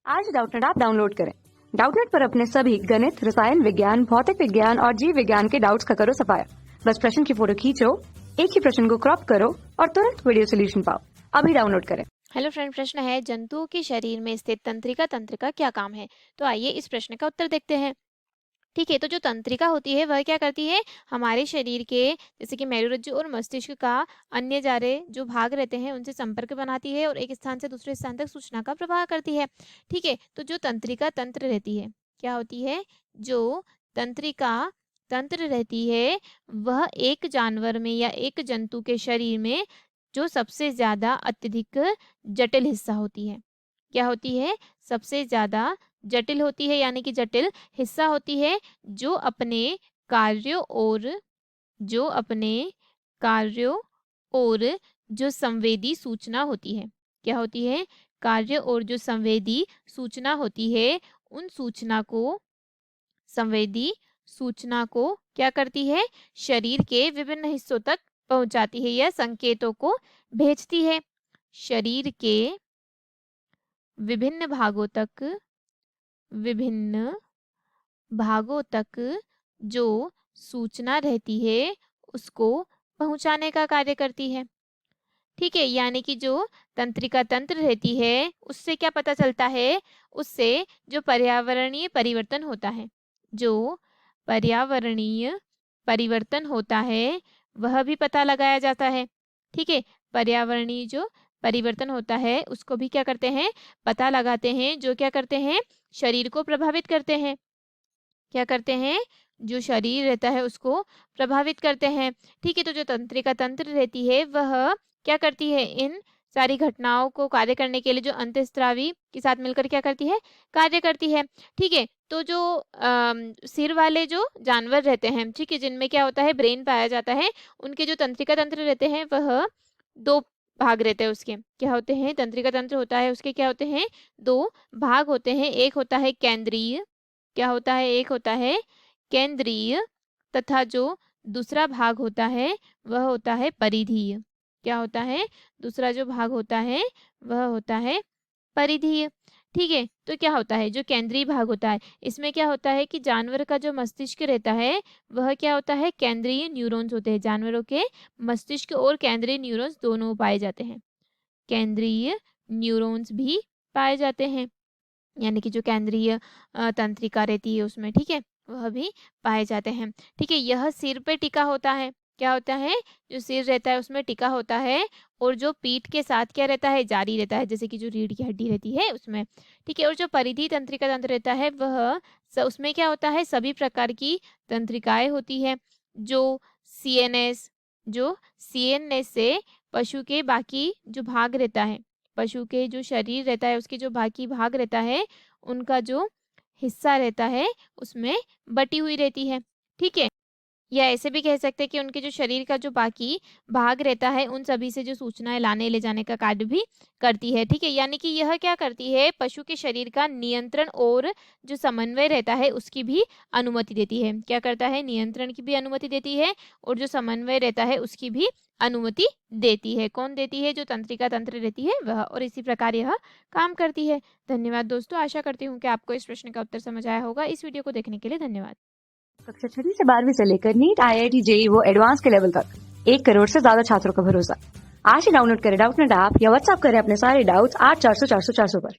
आज Doubtnut app download करें। Doubtnut पर अपने सभी गणित, रसायन विज्ञान, भौतिक विज्ञान और जीव विज्ञान के डाउट्स का करो सफाया। बस प्रश्न की फोटो खींचो, एक ही प्रश्न को क्रॉप करो और तुरंत वीडियो सोल्यूशन पाओ। अभी डाउनलोड करें। हेलो फ्रेंड, प्रश्न है जंतुओं के शरीर में स्थित तंत्रिका तंत्र का क्या काम है। तो आइए इस प्रश्न का उत्तर देखते हैं। ठीक है, तो जो तंत्रिका होती है वह क्या करती है, हमारे शरीर के जैसे कि मेरुरज्जु और मस्तिष्क का अन्य जारे जो भाग रहते हैं उनसे संपर्क बनाती है और एक स्थान से दूसरे स्थान तक सूचना का प्रवाह करती है। ठीक है, तो जो तंत्रिका तंत्र रहती है क्या होती है, जो तंत्रिका तंत्र रहती है वह एक जानवर में या एक जंतु के शरीर में जो सबसे ज्यादा अत्यधिक जटिल हिस्सा होती है। क्या होती है, सबसे ज्यादा जटिल होती है, यानी कि जटिल हिस्सा होती है, जो अपने कार्यों और जो संवेदी सूचना होती है। क्या होती है, कार्य और जो संवेदी सूचना होती है उन संवेदी सूचना को क्या करती है, शरीर के विभिन्न हिस्सों तक पहुंचाती है या संकेतों को भेजती है। शरीर के विभिन्न भागों तक जो सूचना रहती है उसको पहुंचाने का कार्य करती है। ठीक है, यानी कि जो तंत्रिका तंत्र रहती है उससे क्या पता चलता है, उससे जो पर्यावरणीय परिवर्तन होता है वह भी पता लगाया जाता है। ठीक है, पर्यावरणीय जो परिवर्तन होता है उसको भी क्या करते हैं, पता लगाते हैं, जो क्या करते हैं, शरीर को प्रभावित करते हैं। क्या करते हैं, जो शरीर रहता है उसको प्रभावित करते हैं। ठीक है, तो जो तंत्रिका तंत्र रहती है वह क्या करती है, इन सारी घटनाओं को कार्य करने के लिए जो अंतःस्रावी के साथ मिलकर क्या करती है, कार्य करती है। ठीक है, तो जो सिर वाले जो जानवर रहते हैं, ठीक है, जिनमें क्या होता है, ब्रेन पाया जाता है, उनके जो तंत्रिका तंत्र रहते हैं वह दो भाग रहते हैं। उसके क्या होते हैं, तंत्रिका तंत्र होता है उसके क्या होते हैं, दो भाग होते हैं। एक होता है केंद्रीय, क्या होता है, एक होता है केंद्रीय, तथा जो दूसरा भाग होता है वह होता है परिधीय। क्या होता है, दूसरा जो भाग होता है वह होता है परिधीय। ठीक है, तो क्या होता है, जो केंद्रीय भाग होता है इसमें क्या होता है कि जानवर का जो मस्तिष्क रहता है वह क्या होता है, केंद्रीय न्यूरॉन्स होते हैं। जानवरों के मस्तिष्क और केंद्रीय न्यूरॉन्स दोनों पाए जाते हैं, केंद्रीय न्यूरॉन्स भी पाए जाते हैं, यानी कि जो केंद्रीय तंत्रिका रहती है उसमें, ठीक है, वह भी पाए जाते हैं। ठीक है, यह सिर पे टिका होता है। क्या होता है, जो सिर रहता है उसमें टिका होता है और जो पीठ के साथ क्या रहता है, जारी रहता है, जैसे कि जो रीढ़ की हड्डी रहती है उसमें। ठीक है, और जो परिधि तंत्रिका तंत्र रहता है वह उसमें क्या होता है, सभी प्रकार की तंत्रिकाएं होती है। जो सीएनएस से पशु के बाकी जो भाग रहता है, पशु के जो शरीर रहता है उसके जो बाकी भाग रहता है उनका जो हिस्सा रहता है उसमें बटी हुई रहती है। ठीक है, या ऐसे भी कह सकते हैं कि उनके जो शरीर का जो बाकी भाग रहता है उन सभी से जो सूचनाएं लाने ले जाने का कार्य भी करती है। ठीक है, यानी कि यह क्या करती है, पशु के शरीर का नियंत्रण और जो समन्वय रहता है उसकी भी अनुमति देती है। क्या करता है, नियंत्रण की भी अनुमति देती है और जो समन्वय रहता है उसकी भी अनुमति देती है। कौन देती है, जो तंत्रिका तंत्र रहती है वह, और इसी प्रकार यह काम करती है। धन्यवाद दोस्तों, आशा करती हूँ कि आपको इस प्रश्न का उत्तर समझ आया होगा। इस वीडियो को देखने के लिए धन्यवाद। कक्षा 6 से 12वीं से लेकर नीट, IIT, JEE वो एडवांस के लेवल तक 1 करोड़ से ज्यादा छात्रों का भरोसा। आज ही डाउनलोड करें डाउटनेट ऐप या व्हाट्सएप करें अपने सारे डाउट्स 8400 400 400 पर।